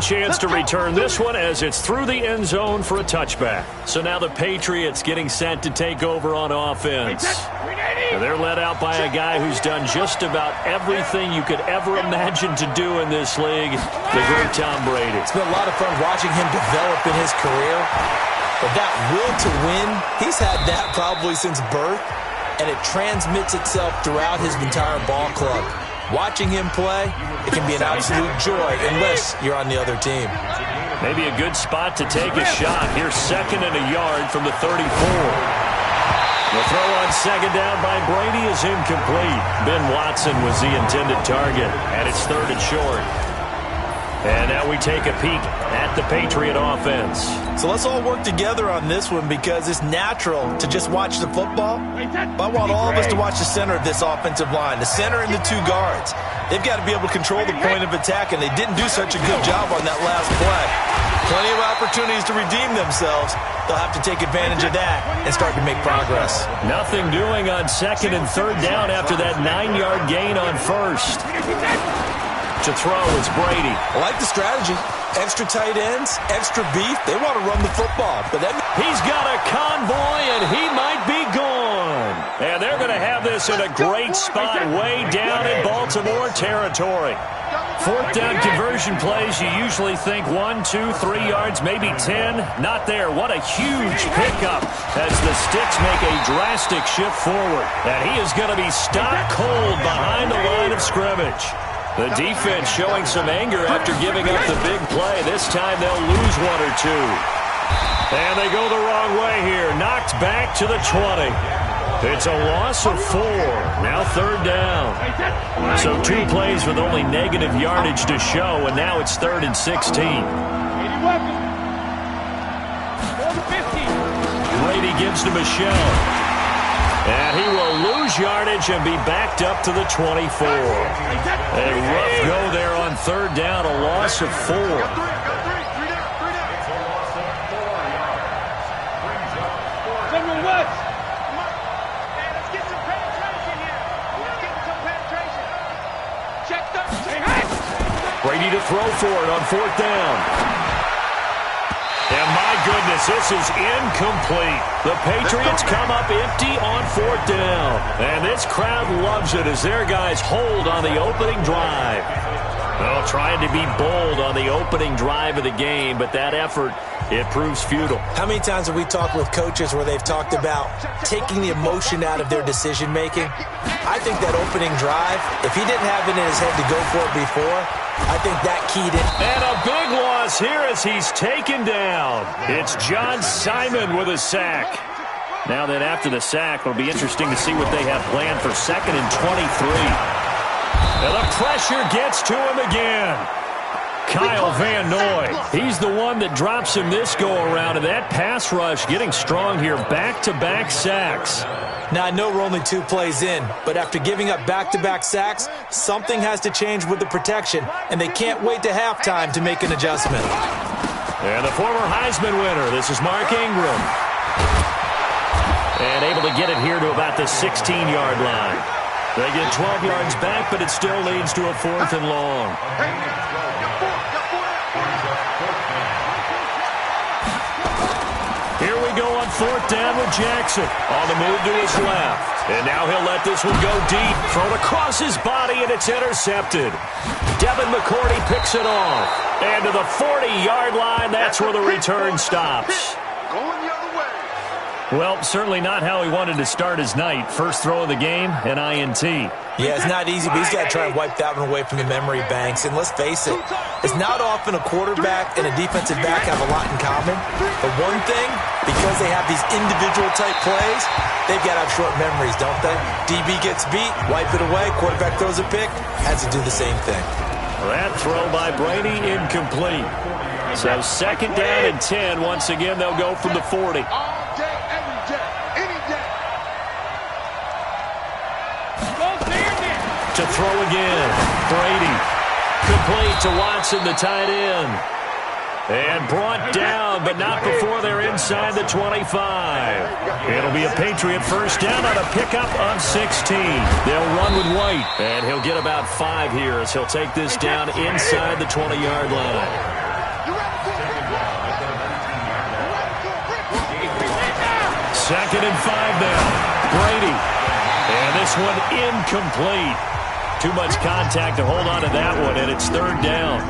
chance to return this one as it's through the end zone for a touchback. So now the Patriots getting set to take over on offense. They're led out by a guy who's done just about everything you could ever imagine to do in this league, the great Tom Brady. It's been a lot of fun watching him develop in his career. But that will to win, he's had that probably since birth, and it transmits itself throughout his entire ball club. Watching him play, it can be an absolute joy unless you're on the other team. Maybe a good spot to take a shot. Here's 2nd and a yard from the 34. The throw on 2nd down by Brady is incomplete. Ben Watson was the intended target, and it's 3rd and short. And now we take a peek at the Patriot offense. So let's all work together on this one because it's natural to just watch the football. But I want all of us to watch the center of this offensive line, the center and the 2 guards. They've got to be able to control the point of attack, and they didn't do such a good job on that last play. Plenty of opportunities to redeem themselves. They'll have to take advantage of that and start to make progress. Nothing doing on 2nd and 3rd down after that 9-yard gain on 1st. To throw, it's Brady. I like the strategy. Extra tight ends, extra beef. They want to run the football. But he's got a convoy, and he might be gone. And they're going to have this in a great spot way down in Baltimore territory. 4th down conversion plays, you usually think 1, 2, 3 yards, maybe 10. Not there. What a huge pickup as the Sticks make a drastic shift forward. And he is going to be stopped cold behind the line of scrimmage. The defense showing some anger after giving up the big play. This time they'll lose 1 or 2. And they go the wrong way here. Knocked back to the 20. It's a loss of 4. Now 3rd down. So 2 plays with only negative yardage to show, and now it's 3rd and 16. Brady gives to Michelle. And he will lose yardage and be backed up to the 24. A rough go there on 3rd down, a loss of 4. Brady to throw for it on 4th down. And my goodness, this is incomplete. The Patriots come up empty on 4th down. And this crowd loves it as their guys hold on the opening drive. Well, trying to be bold on the opening drive of the game, but that effort, it proves futile. How many times have we talked with coaches where they've talked about taking the emotion out of their decision-making? I think that opening drive, if he didn't have it in his head to go for it before, I think that keyed it. And a big loss here as he's taken down. It's John Simon with a sack. Now that after the sack, it'll be interesting to see what they have planned for 2nd and 23. And the pressure gets to him again. Kyle Van Noy, he's the one that drops him this go-around, and that pass rush getting strong here, back-to-back sacks. Now, I know we're only 2 plays in, but after giving up back-to-back sacks, something has to change with the protection, and they can't wait to halftime to make an adjustment. And the former Heisman winner, this is Mark Ingram. And able to get it here to about the 16-yard line. They get 12 yards back, but it still leads to a 4th and long. Here we go on 4th down with Jackson. On the move to his left. And now he'll let this one go deep. Thrown across his body, and it's intercepted. Devin McCourty picks it off. And to the 40-yard line, that's where the return stops. Well, certainly not how he wanted to start his night. First throw of the game, an INT. Yeah, it's not easy, but he's got to try and wipe that one away from the memory banks. And let's face it, it's not often a quarterback and a defensive back have a lot in common. But one thing, because they have these individual type plays, they've got to have short memories, don't they? DB gets beat, wipe it away, quarterback throws a pick, has to do the same thing. That throw by Brady incomplete. So 2nd down and 10. Once again, they'll go from the 40. To throw again. Brady. Complete to Watson, the tight end. And brought down, but not before they're inside the 25. It'll be a Patriot first down on a pickup of 16. They'll run with White, and he'll get about 5 here as he'll take this down inside the 20-yard line. 2nd and 5 now. Brady. And this one incomplete. Too much contact to hold on to that one, and it's 3rd down.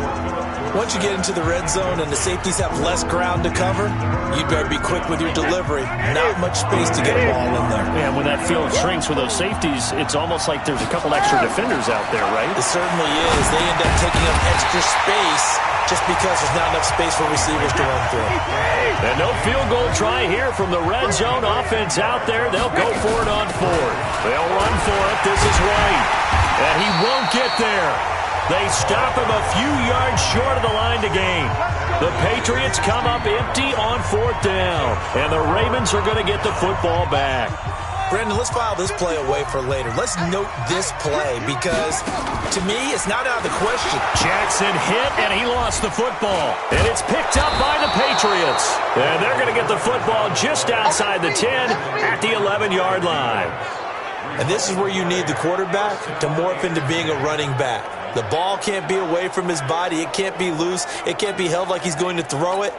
Once you get into the red zone and the safeties have less ground to cover, you better be quick with your delivery. Not much space to get a ball in there. Yeah, when that field shrinks with those safeties, it's almost like there's a couple extra defenders out there, right? It certainly is. They end up taking up extra space just because there's not enough space for receivers to run through. And no field goal try here from the red zone offense out there. They'll go for it on 4th. They'll run for it. This is White. And he won't get there. They stop him a few yards short of the line to gain. The Patriots come up empty on 4th down. And the Ravens are going to get the football back. Brandon, let's file this play away for later. Let's note this play because, to me, it's not out of the question. Jackson hit, and he lost the football. And it's picked up by the Patriots. And they're going to get the football just outside the 10 at the 11-yard line. And this is where you need the quarterback to morph into being a running back. The ball can't be away from his body. It can't be loose. It can't be held like he's going to throw it.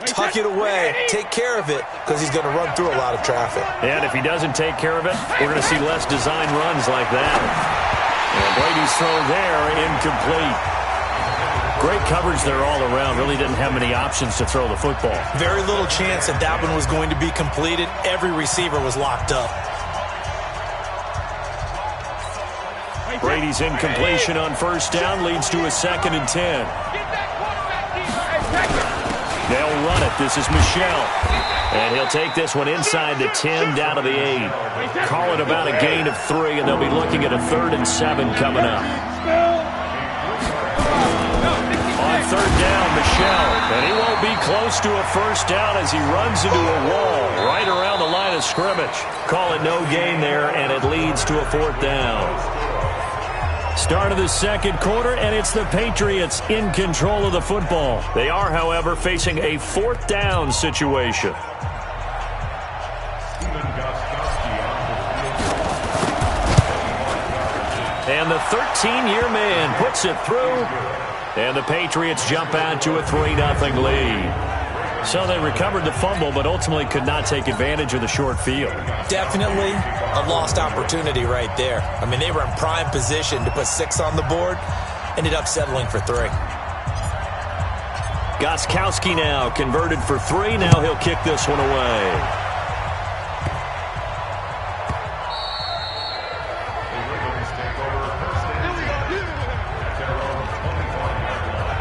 Tuck it away. Take care of it because he's going to run through a lot of traffic. And if he doesn't take care of it, we're going to see less design runs like that. And Brady's throw there, incomplete. Great coverage there all around. Really didn't have many options to throw the football. Very little chance that that one was going to be completed. Every receiver was locked up. Brady's incompletion on 1st down leads to a 2nd and 10. They'll run it. This is Michel. And he'll take this one inside the 10 down to the 8. Call it about a gain of 3, and they'll be looking at a 3rd and 7 coming up. On 3rd down, Michel. And he won't be close to a 1st down as he runs into a wall right around the line of scrimmage. Call it no gain there, and it leads to a 4th down. Start of the 2nd quarter, and it's the Patriots in control of the football. They are, however, facing a 4th down situation. And the 13-year man puts it through, and the Patriots jump out to a 3-0 lead. So they recovered the fumble, but ultimately could not take advantage of the short field. Definitely a lost opportunity right there. I mean, they were in prime position to put 6 on the board. Ended up settling for 3. Gostkowski now converted for 3. Now he'll kick this one away.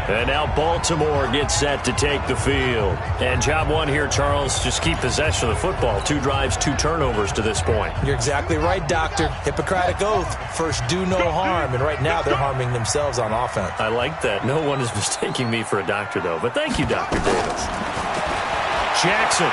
And now Baltimore gets set to take the field. And job 1 here, Charles, just keep possession of the football. 2 drives, 2 turnovers to this point. You're exactly right, Doctor. Hippocratic oath. First, do no harm. And right now, they're harming themselves on offense. I like that. No one is mistaking me for a doctor, though. But thank you, Dr. Davis. Jackson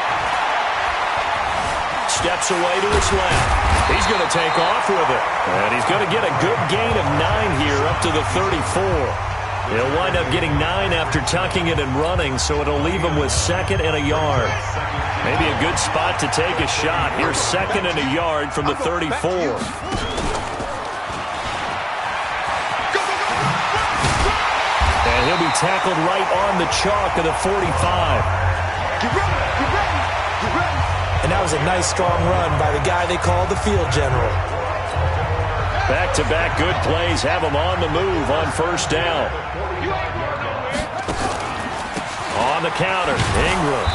steps away to his left. He's going to take off with it. And he's going to get a good gain of 9 here up to the 34. He'll wind up getting 9 after tucking it and running, so it'll leave him with 2nd and a yard. Maybe a good spot to take a shot. Here's 2nd and a yard from the 34. And he'll be tackled right on the chalk of the 45. And that was a nice, strong run by the guy they call the field general. Back-to-back good plays have him on the move on 1st down. On the counter, Ingram.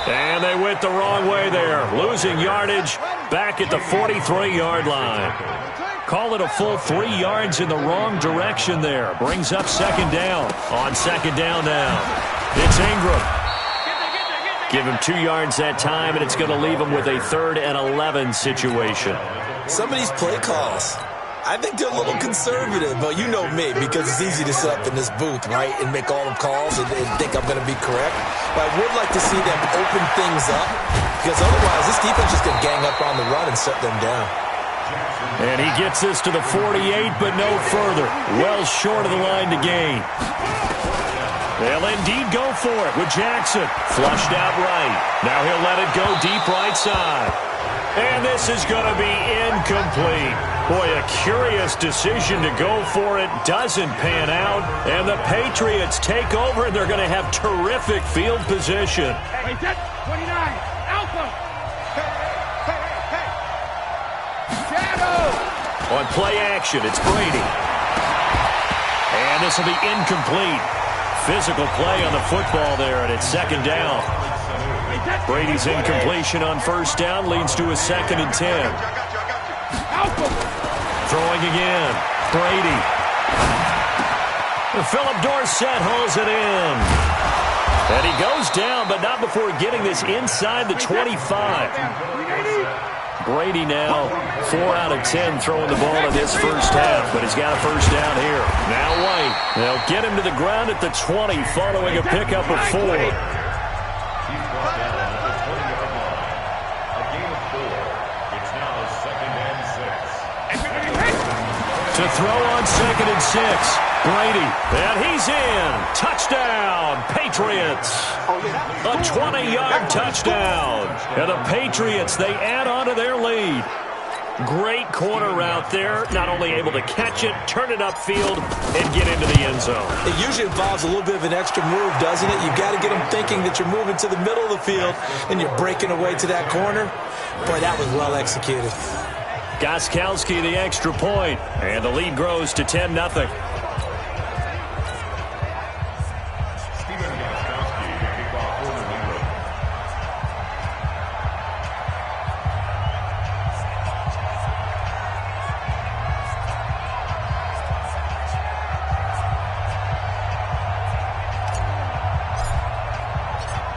And they went the wrong way there. Losing yardage back at the 43-yard line. Call it a full 3 yards in the wrong direction there. Brings up 2nd down. On 2nd down now, it's Ingram. Give him 2 yards that time, and it's going to leave him with a 3rd and 11 situation. Some of these play calls, I think they're a little conservative, but you know me, because it's easy to sit up in this booth, right, and make all the calls and think I'm going to be correct. But I would like to see them open things up, because otherwise this defense is going to gang up on the run and shut them down. And he gets this to the 48, but no further. Well short of the line to gain. They'll indeed go for it with Jackson. Flushed out right. Now he'll let it go deep right side. And this is going to be incomplete. Boy, a curious decision to go for it. Doesn't pan out. And the Patriots take over, and they're going to have terrific field position. 29, Alpha. On play action, it's Brady. And this will be incomplete. Physical play on the football there, and it's second down. Brady's incompletion on first down leads to a 2nd and 10. Throwing again. Brady. Philip Dorsett holds it in. And he goes down, but not before getting this inside the 25. Brady now 4 out of 10 throwing the ball in this first half, but he's got a first down here. Now White. They'll get him to the ground at the 20 following a pickup of 4. To throw on 2nd and 6. Brady. And he's in. Touchdown, Patriots. A 20-yard touchdown. And the Patriots, they add on to their lead. Great corner route there. Not only able to catch it, turn it upfield, and get into the end zone. It usually involves a little bit of an extra move, doesn't it? You've got to get them thinking that you're moving to the middle of the field and you're breaking away to that corner. Boy, that was well executed. Gostkowski the extra point, and the lead grows to 10-0.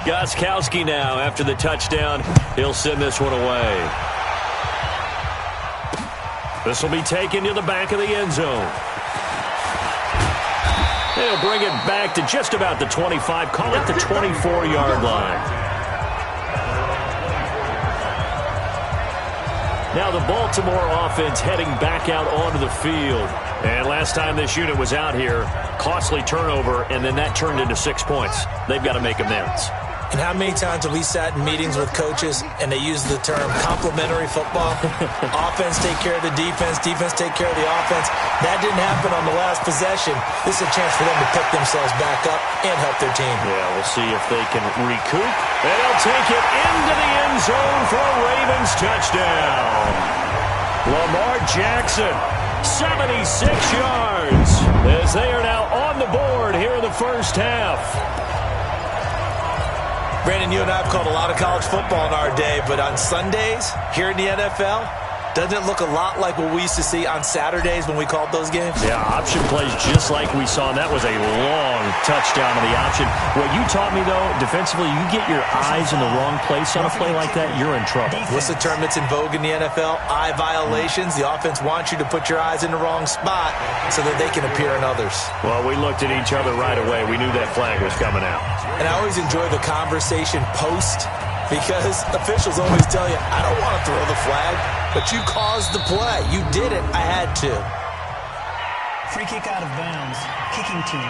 Gostkowski now, after the touchdown, he'll send this one away. This will be taken to the back of the end zone. They'll bring it back to just about the 25, call it the 24-yard line. Now the Baltimore offense heading back out onto the field. And last time this unit was out here, costly turnover, and then that turned into 6 points. They've got to make amends. And how many times have we sat in meetings with coaches and they use the term complementary football? Offense take care of the defense, defense take care of the offense. That didn't happen on the last possession. This is a chance for them to pick themselves back up and help their team. Yeah, we'll see if they can recoup. And they'll take it into the end zone for a Ravens touchdown. Lamar Jackson, 76 yards, as they are now on the board here in the first half. Brandon, you and I have called a lot of college football in our day, but on Sundays here in the NFL, doesn't it look a lot like what we used to see on Saturdays when we called those games? Yeah, option plays just like we saw, and that was a long touchdown on the option. What you taught me, though, defensively, you get your eyes in the wrong place on a play like that, you're in trouble. What's the term that's in vogue in the NFL? Eye violations. The offense wants you to put your eyes in the wrong spot so that they can appear in others. Well, we looked at each other right away. We knew that flag was coming out. And I always enjoy the conversation post, because officials always tell you, I don't want to throw the flag, but you caused the play. You did it. I had to. Free kick out of bounds. Kicking team.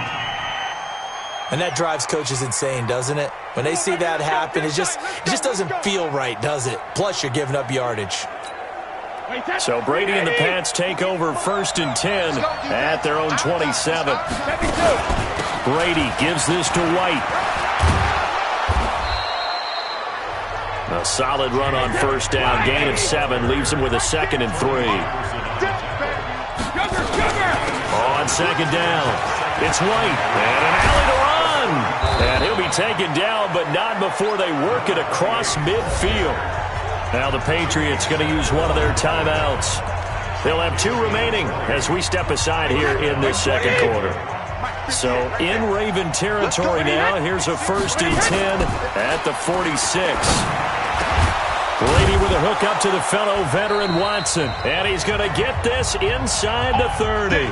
And that drives coaches insane, doesn't it? When they see that happen, it just doesn't feel right, does it? Plus, you're giving up yardage. So Brady and the Pats take over 1st and 10 at their own 27. Brady gives this to White. A solid run on first down. Gain of 7 leaves him with a 2nd and 3. On 2nd down, it's White. And an alley to run. And he'll be taken down, but not before they work it across midfield. Now the Patriots going to use one of their timeouts. They'll have 2 remaining as we step aside here in this second quarter. So in Raven territory now, here's a 1st and 10 at the 46. Brady with a hook up to the fellow veteran Watson. And he's going to get this inside the 30.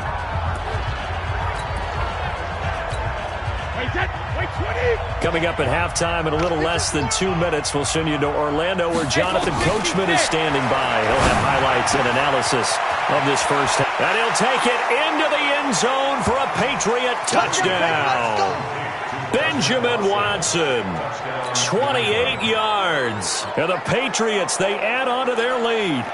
Coming up at halftime in a little less than 2 minutes, we'll send you to Orlando where Jonathan Coachman is standing by. He'll have highlights and analysis of this first half. And he'll take it into the end zone for a Patriot touchdown. Benjamin Watson, 28 yards. And the Patriots, they add on to their lead.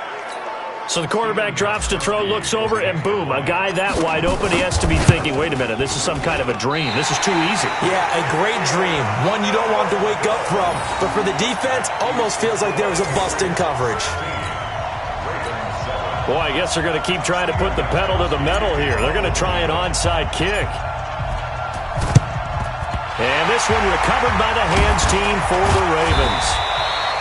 So the quarterback drops to throw, looks over, and boom, a guy that wide open, he has to be thinking, wait a minute, this is some kind of a dream. This is too easy. Yeah, a great dream. One you don't want to wake up from. But for the defense, almost feels like there was a bust in coverage. Boy, I guess they're going to keep trying to put the pedal to the metal here. They're going to try an onside kick. And this one recovered by the hands team for the Ravens.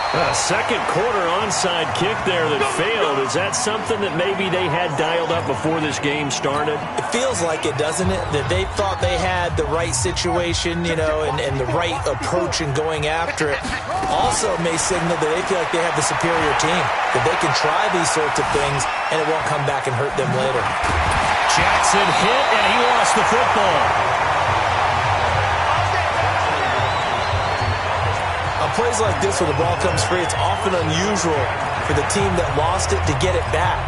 A second quarter onside kick there that failed. Is that something that maybe they had dialed up before this game started? It feels like it, doesn't it? That they thought they had the right situation, you know, and the right approach in going after it. Also may signal that they feel like they have the superior team, that they can try these sorts of things and it won't come back and hurt them later. Jackson hit and he lost the football. On plays like this where the ball comes free, it's often unusual for the team that lost it to get it back.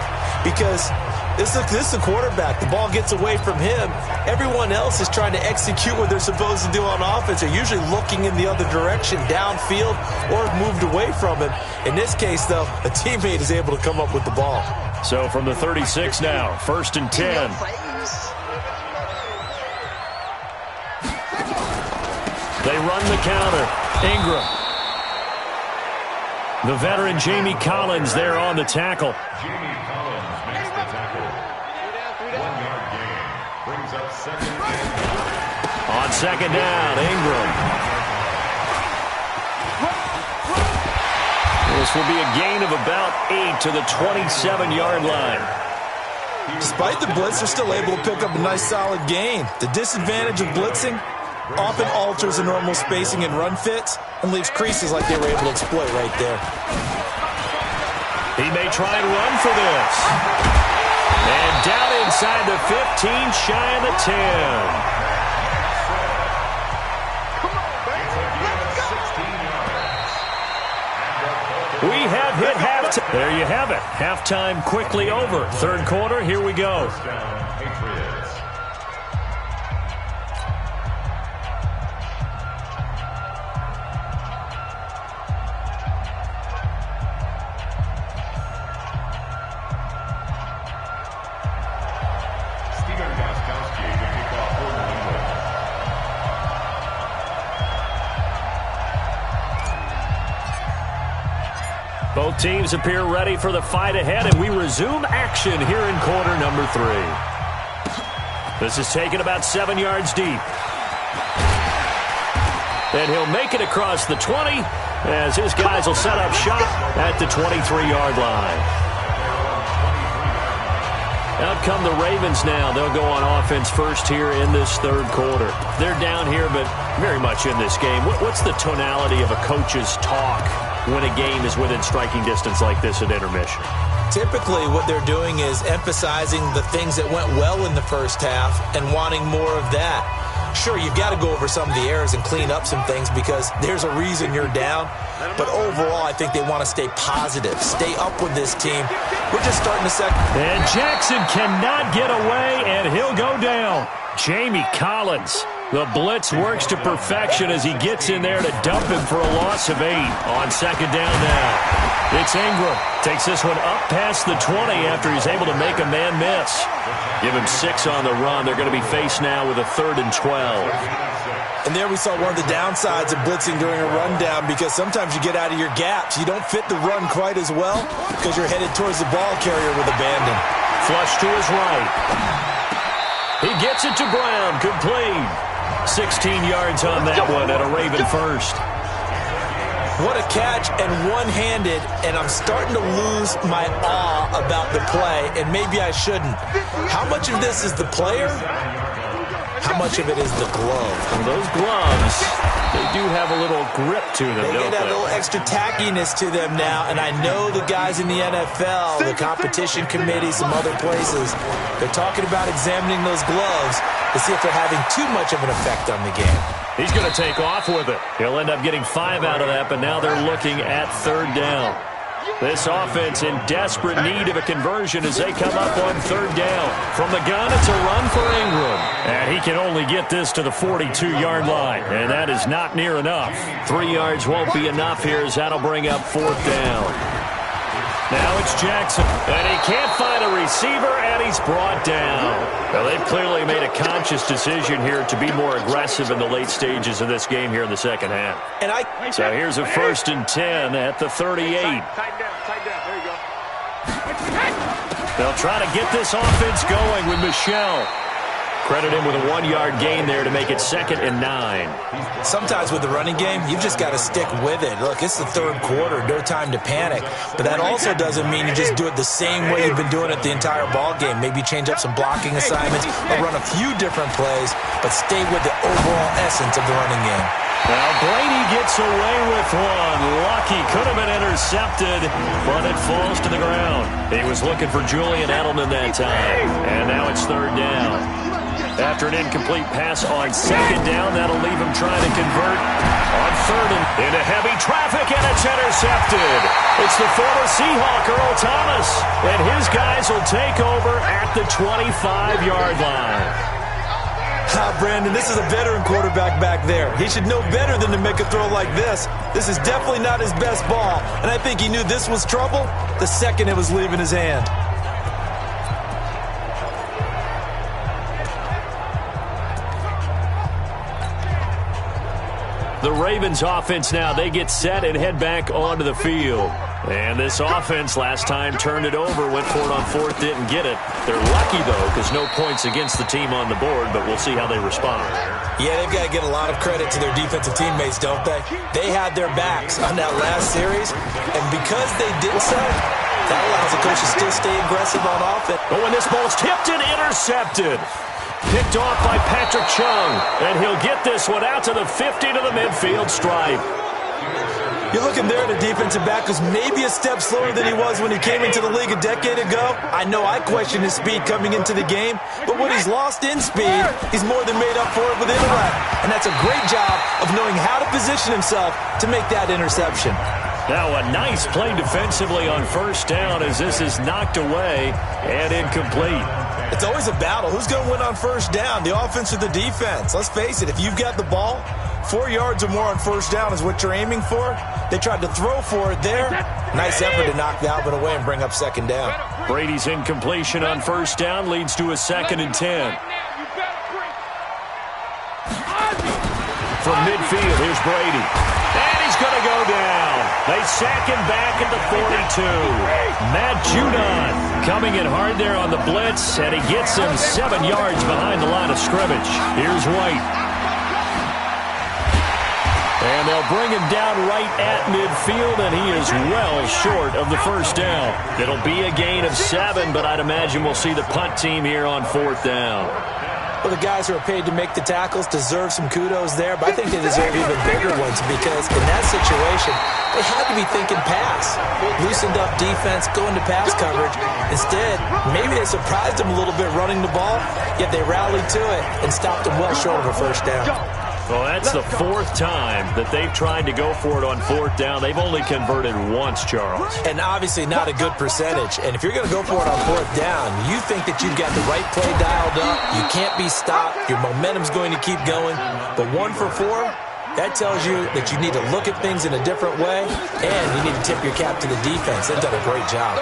Because this is the quarterback. The ball gets away from him. Everyone else is trying to execute what they're supposed to do on offense. They're usually looking in the other direction, downfield, or moved away from him. In this case, though, a teammate is able to come up with the ball. So from the 36 now, 1st and 10. They run the counter. Ingram. The veteran Jamie Collins there on the tackle. Jamie Collins makes the tackle. 1-yard gain. Brings up 2nd down. On 2nd down, Ingram. This will be a gain of about 8 to the 27-yard line. Despite the blitz, they're still able to pick up a nice solid gain. The disadvantage of blitzing often alters the normal spacing and run fits and leaves creases like they were able to exploit right there. He may try and run for this. And down inside the 15, shy of the 10. We have hit halftime. There you have it. Halftime quickly over. 3rd quarter, here we go. Patriots. Both teams appear ready for the fight ahead, and we resume action here in quarter number 3. This is taken about 7 yards deep. And he'll make it across the 20 as his guys will set up shop at the 23-yard line. Out come the Ravens now. They'll go on offense first here in this 3rd quarter. They're down here, but very much in this game. What's the tonality of a coach's talk when a game is within striking distance like this at intermission? Typically, what they're doing is emphasizing the things that went well in the first half and wanting more of that. Sure, you've got to go over some of the errors and clean up some things because there's a reason you're down. But overall, I think they want to stay positive, stay up with this team. We're just starting the second. And Jackson cannot get away, and he'll go down. Jamie Collins. The blitz works to perfection as he gets in there to dump him for a loss of 8 on 2nd down now. It's Ingram. Takes this one up past the 20 after he's able to make a man miss. Give him 6 on the run. They're going to be faced now with a 3rd and 12. And there we saw one of the downsides of blitzing during a rundown because sometimes you get out of your gaps. You don't fit the run quite as well because you're headed towards the ball carrier with abandon. Flush to his right. He gets it to Brown. Complete. 16 yards on that one at a Raven first. What a catch and one-handed, and I'm starting to lose my awe about the play, and maybe I shouldn't. How much of this is the player? How much of it is the glove? Well, those gloves, they do have a little grip to them, They don't get a they? little extra tackiness to them now, and I know the guys in the NFL, the competition committee, some other places, they're talking about examining those gloves to see if they're having too much of an effect on the game. He's going to take off with it. He'll end up getting 5 out of that, but now they're looking at 3rd down. This offense in desperate need of a conversion as they come up on 3rd down. From the gun, it's a run for Ingram. And he can only get this to the 42-yard line, and that is not near enough. 3 yards won't be enough here as that'll bring up 4th down. Now it's Jackson, and he can't find a receiver, and he's brought down. Well, they've clearly made a conscious decision here to be more aggressive in the late stages of this game here in the second half. So here's a 1st and 10 at the 38. Tighten down. There you go. They'll try to get this offense going with Michel. Credit him with a 1-yard gain there to make it 2nd and 9. Sometimes with the running game, you've just got to stick with it. Look, it's the third quarter, no time to panic. But that also doesn't mean you just do it the same way you've been doing it the entire ball game. Maybe change up some blocking assignments or run a few different plays, but stay with the overall essence of the running game. Now Brady gets away with one. Lucky, could have been intercepted, but it falls to the ground. He was looking for Julian Edelman that time, and now it's 3rd down. After an incomplete pass on 2nd down, that'll leave him trying to convert on 3rd and into heavy traffic, and it's intercepted. It's the former Seahawk, Earl Thomas, and his guys will take over at the 25-yard line. Brandon, this is a veteran quarterback back there. He should know better than to make a throw like this. This is definitely not his best ball, and I think he knew this was trouble the second it was leaving his hand. The Ravens offense now, they get set and head back onto the field. And this offense last time turned it over, went for it on 4th, didn't get it. They're lucky, though, because no points against the team on the board, but we'll see how they respond. Yeah, they've got to get a lot of credit to their defensive teammates, don't they? They had their backs on that last series, and because they did so, that allows the coach to still stay aggressive on offense. Oh, and this ball's tipped and intercepted. Picked off by Patrick Chung, and he'll get this one out to the 50 to the midfield stripe. You're looking there at a defensive back who's maybe a step slower than he was when he came into the league a decade ago. I know I questioned his speed coming into the game, but what he's lost in speed, he's more than made up for it with intellect. And that's a great job of knowing how to position himself to make that interception. Now a nice play defensively on 1st down as this is knocked away and incomplete. It's always a battle. Who's going to win on 1st down, the offense or the defense? Let's face it, if you've got the ball, 4 yards or more on 1st down is what you're aiming for. They tried to throw for it there. Nice effort to knock Dalvin away and bring up 2nd down. Brady's incompletion on 1st down leads to a 2nd and 10. From midfield, here's Brady. And he's going to go down. They sack him back at the 42. Matt Judon coming in hard there on the blitz, and he gets him 7 yards behind the line of scrimmage. Here's White. And they'll bring him down right at midfield, and he is well short of the 1st down. It'll be a gain of 7, but I'd imagine we'll see the punt team here on 4th down. Well, the guys who are paid to make the tackles deserve some kudos there, but I think they deserve even bigger ones because in that situation, they had to be thinking pass. Loosened up defense, going to pass coverage. Instead, maybe they surprised them a little bit running the ball, yet they rallied to it and stopped them well short of a 1st down. Well, that's the 4th time that they've tried to go for it on 4th down. They've only converted once, Charles. And obviously not a good percentage. And if you're going to go for it on 4th down, you think that you've got the right play dialed up. You can't be stopped. Your momentum's going to keep going. But 1 for 4, that tells you that you need to look at things in a different way, and you need to tip your cap to the defense. They've done a great job.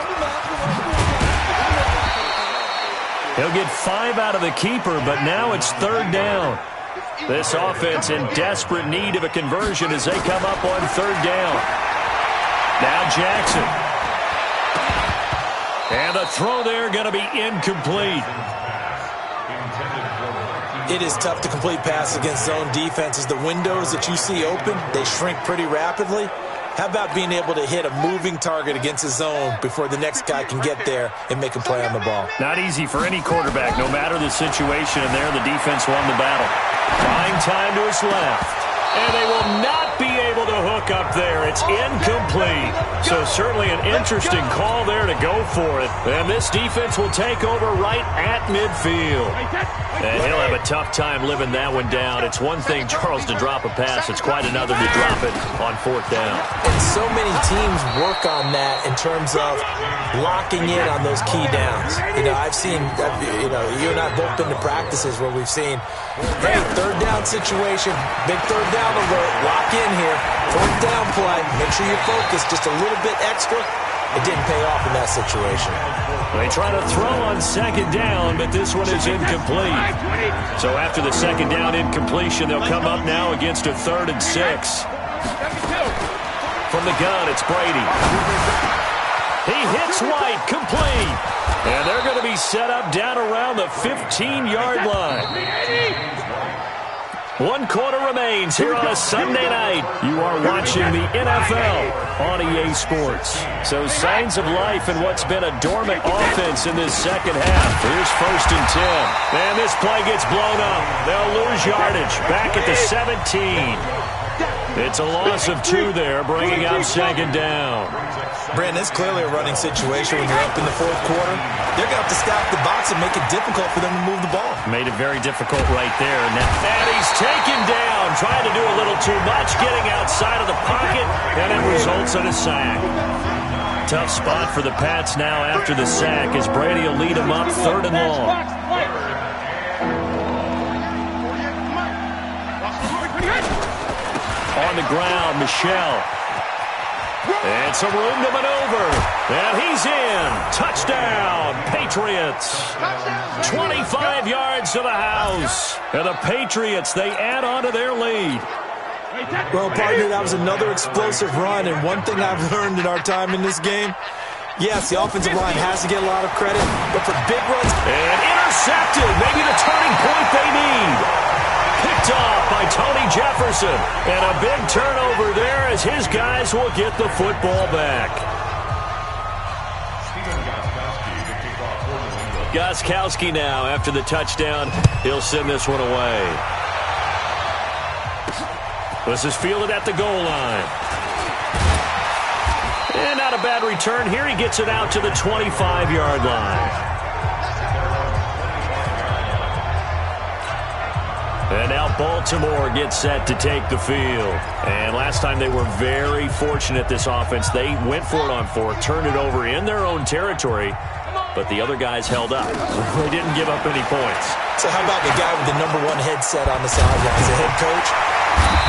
He'll get 5 out of the keeper, but now it's 3rd down. This offense in desperate need of a conversion as they come up on 3rd down. Now Jackson. And the throw there going to be incomplete. It is tough to complete passes against zone defenses. The windows that you see open, they shrink pretty rapidly. How about being able to hit a moving target against a zone before the next guy can get there and make a play on the ball? Not easy for any quarterback, no matter the situation, and there the defense won the battle. Buying time to his left. And they will not be able to hook up there. It's incomplete. So certainly an interesting call there to go for it. And this defense will take over right at midfield. And he'll have a tough time living that one down. It's one thing, Charles, to drop a pass. It's quite another to drop it on 4th down. And so many teams work on that in terms of locking in on those key downs. I've seen, you and I have both been to practices where we've seen, hey, 3rd down situation, big 3rd down alert, lock in here, 4th down play, make sure you focus just a little bit extra. It didn't pay off in that situation. They try to throw on 2nd down, but this one is incomplete. So after the 2nd down incompletion, they'll come up now against a 3rd and 6. From the gun, it's Brady. He hits White, complete. And they're going to be set up down around the 15-yard line. 1 quarter remains here on a Sunday night. You are watching the NFL on EA Sports. So signs of life in what's been a dormant offense in this second half. Here's 1st and 10. And this play gets blown up. They'll lose yardage back at the 17. It's a loss of 2 there, bringing up 2nd down. Brandon, it's clearly a running situation when you're up in the 4th quarter. They're going to have to stack the box and make it difficult for them to move the ball. Made it very difficult right there. And he's taken down, trying to do a little too much, getting outside of the pocket, and it results in a sack. Tough spot for the Pats now after the sack as Brady will lead them up 3rd and long. On the ground, Michelle. And some room to maneuver. And he's in. Touchdown, Patriots. 25 yards to the house. And the Patriots, they add on to their lead. Well, partner, that was another explosive run. And one thing I've learned in our time in this game, yes, the offensive line has to get a lot of credit, but for big runs. And intercepted. Maybe the turning point they need. Picked off by Tony Jefferson. And a big turnover there as his guys will get the football back. Gostkowski now after the touchdown. He'll send this one away. This is fielded at the goal line. And not a bad return here. He gets it out to the 25-yard line. And now Baltimore gets set to take the field. And last time they were very fortunate, this offense. They went for it on 4th, turned it over in their own territory, but the other guys held up. They didn't give up any points. So how about the guy with the #1 headset on the sidelines, the head coach?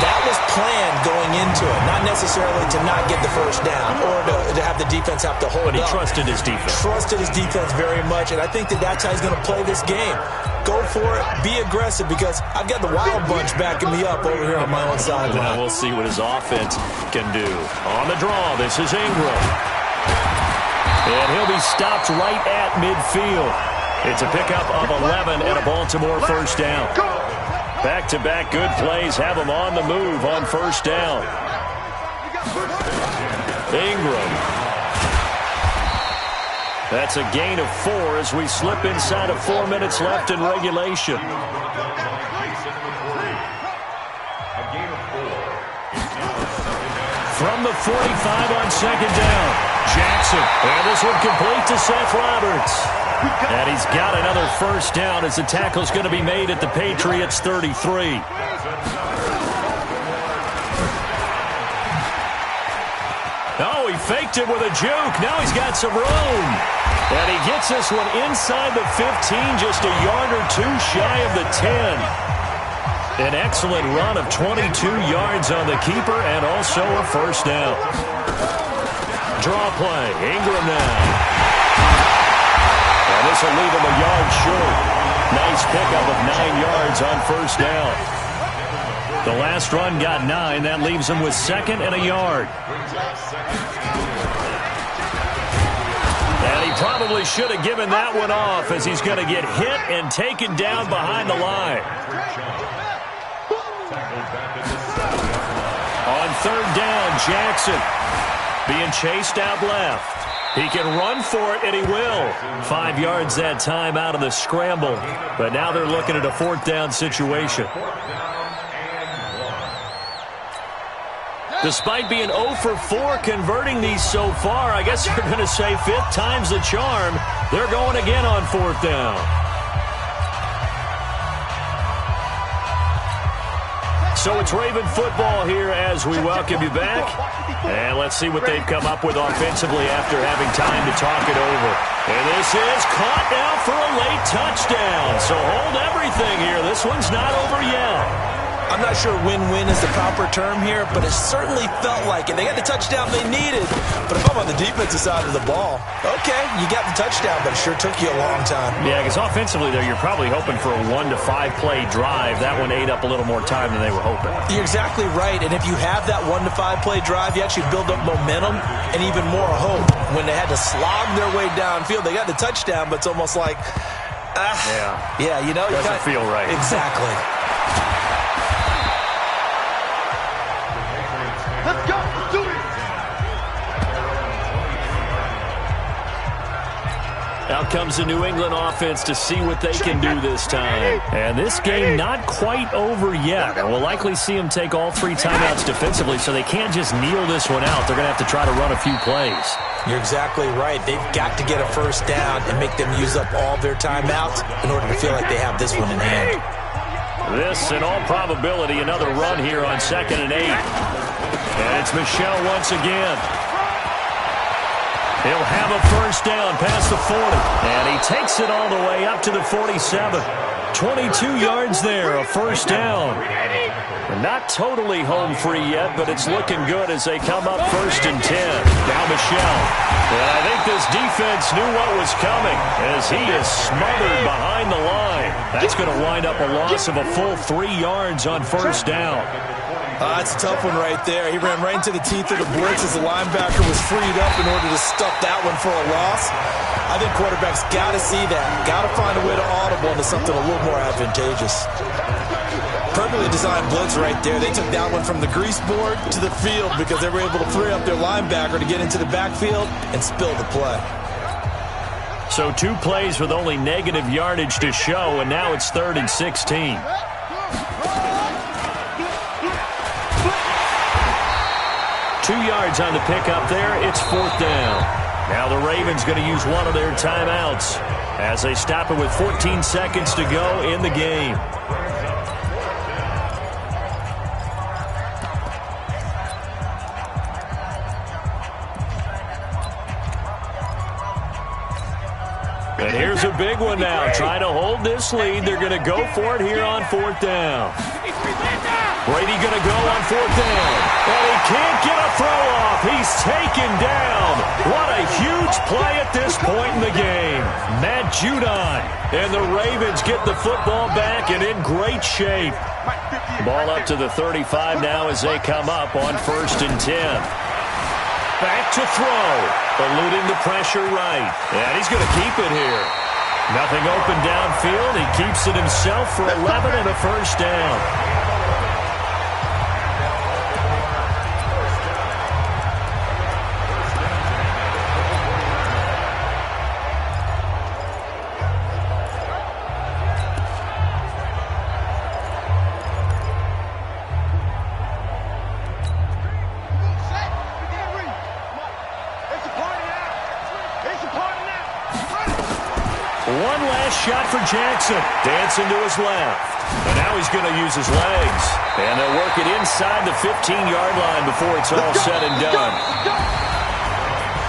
That was planned going into it, not necessarily to not get the first down or to have the defense have to hold up. But he trusted his defense. Trusted his defense very much, and I think that's how he's going to play this game. Go for it, be aggressive, because I've got the Wild Bunch backing me up over here on my own sideline. We'll see what his offense can do. On the draw, this is Ingram. And he'll be stopped right at midfield. It's a pickup of 11 and a Baltimore first down. Back-to-back good plays have him on the move on first down. Ingram. That's a gain of 4 as we slip inside of 4 minutes left in regulation. From the 45 on 2nd down. Jackson. And this one complete to Seth Roberts. And he's got another first down as the tackle's going to be made at the Patriots 33. Oh, he faked it with a juke. Now he's got some room. And he gets this one inside the 15, just a yard or 2 shy of the 10. An excellent run of 22 yards on the keeper and also a first down. Draw play. Ingram now. And this will leave him a yard short. Nice pickup of 9 yards on first down. The last run got 9. That leaves him with 2nd and a yard. And he probably should have given that one off as he's going to get hit and taken down behind the line. On 3rd down, Jackson being chased out left. He can run for it, and he will. 5 yards that time out of the scramble. But now they're looking at a 4th down situation. Despite being 0 for 4 converting these so far, I guess you're going to say 5th time's the charm. They're going again on 4th down. So it's Raven football here as we welcome you back. And let's see what they've come up with offensively after having time to talk it over. And this is caught now for a late touchdown. So hold everything here. This one's not over yet. I'm not sure win-win is the proper term here, but it certainly felt like it. They got the touchdown they needed, but if I'm on the defensive side of the ball, okay, you got the touchdown, but it sure took you a long time. Yeah, because offensively there, you're probably hoping for a 1 to 5 play drive. That one ate up a little more time than they were hoping. You're exactly right, and if you have that 1 to 5 play drive, you actually build up momentum and even more hope. When they had to slog their way downfield, they got the touchdown, but it's almost like, yeah, you know, doesn't feel right. Exactly. Let's go. Let's do it. Out comes the New England offense to see what they can do this time. And this game not quite over yet. And we'll likely see them take all 3 timeouts defensively, so they can't just kneel this one out. They're going to have to try to run a few plays. You're exactly right. They've got to get a first down and make them use up all their timeouts in order to feel like they have this one in hand. This, in all probability, another run here on 2nd and 8. And it's Michel once again. He'll have a first down past the 40. And he takes it all the way up to the 47. 22 yards there, a first down. Not totally home free yet, but it's looking good as they come up 1st and 10. Now Michel. And I think this defense knew what was coming as he is smothered behind the line. That's going to wind up a loss of a full 3 yards on first down. That's a tough one right there. He ran right into the teeth of the blitz as the linebacker was freed up in order to stuff that one for a loss. I think quarterbacks got to see that. Got to find a way to audible into something a little more advantageous. Perfectly designed blitz right there. They took that one from the grease board to the field because they were able to free up their linebacker to get into the backfield and spill the play. So 2 plays with only negative yardage to show, and now it's 3rd and 16. Yards on the pickup there. It's 4th down. Now the Ravens going to use one of their timeouts as they stop it with 14 seconds to go in the game. And here's a big one now. Trying to hold this lead. They're going to go for it here on 4th down. Brady going to go on 4th down. And he can't get a throw off. He's taken down. What a huge play at this point in the game. Matt Judon. And the Ravens get the football back and in great shape. Ball up to the 35 now as they come up on 1st and 10. Back to throw. Eluding the pressure right. And he's going to keep it here. Nothing open downfield. He keeps it himself for 11 and a first down. One last shot for Jackson. Dancing to his left. And now he's going to use his legs. And they'll work it inside the 15-yard line before it's all said and done.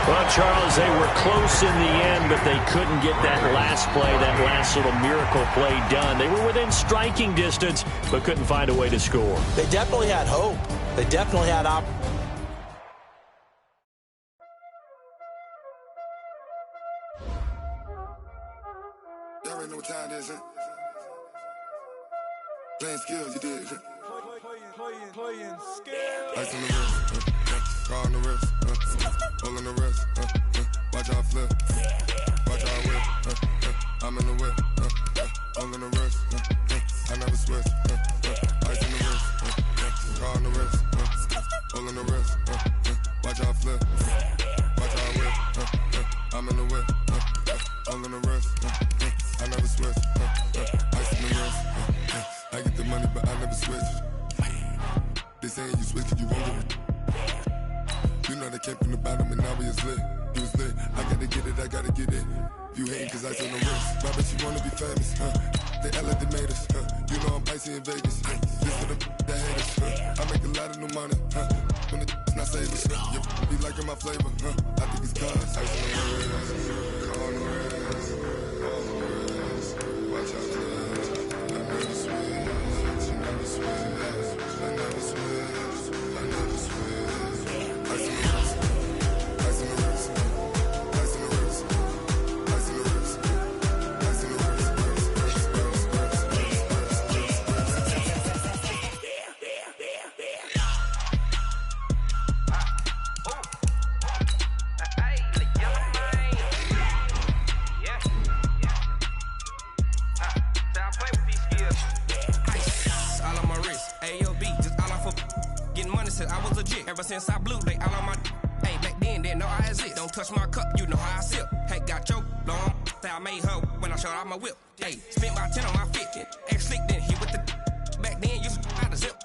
Well, Charles, they were close in the end, but they couldn't get that last play, that last little miracle play done. They were within striking distance, but couldn't find a way to score. They definitely had hope. They definitely had opportunity. Y'all already know what time it is, huh? Playing skills, you did, huh? Playing skills. Ice on the wrist, car on the wrist, hole in the wrist, watch out flip, watch out whip, I'm in the whip, hole in the wrist, I never switch, ice on the wrist, car on the wrist, hole in the wrist, watch out flip, watch out whip, I'm in the whip, hole in the wrist, I never switch, ice in the wrist, I get the money but I never switch. They saying you switch it, you won't get it. You know they came from the bottom and now we is lit. You was lit, I gotta get it, I gotta get it. You hating cause I on the wrist. Why bet you wanna be famous, They elevators, You know I'm icy in Vegas, This for the that haters, I make a lot of new money, When the not savings, You be liking my flavor, I think it's cause ice on the wrist, on the wrist, on the wrist. Watch out, I never switch, you never switch. Ever since I blew, they all on my. Hey, back then, didn't know I exist. Don't touch my cup, you know how I sip. Hey, got your long. I made her when I showed out my whip. Hey, spent about 10 on my 50. Ex-slick, then hit with the. Back then, used to out the zip.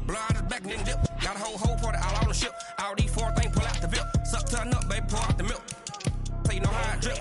Blow out the back, then dip. Got a whole party all on the ship. All these four things, pull out the VIP. Suck, turn up, baby, pour out the milk. So you know how I drip.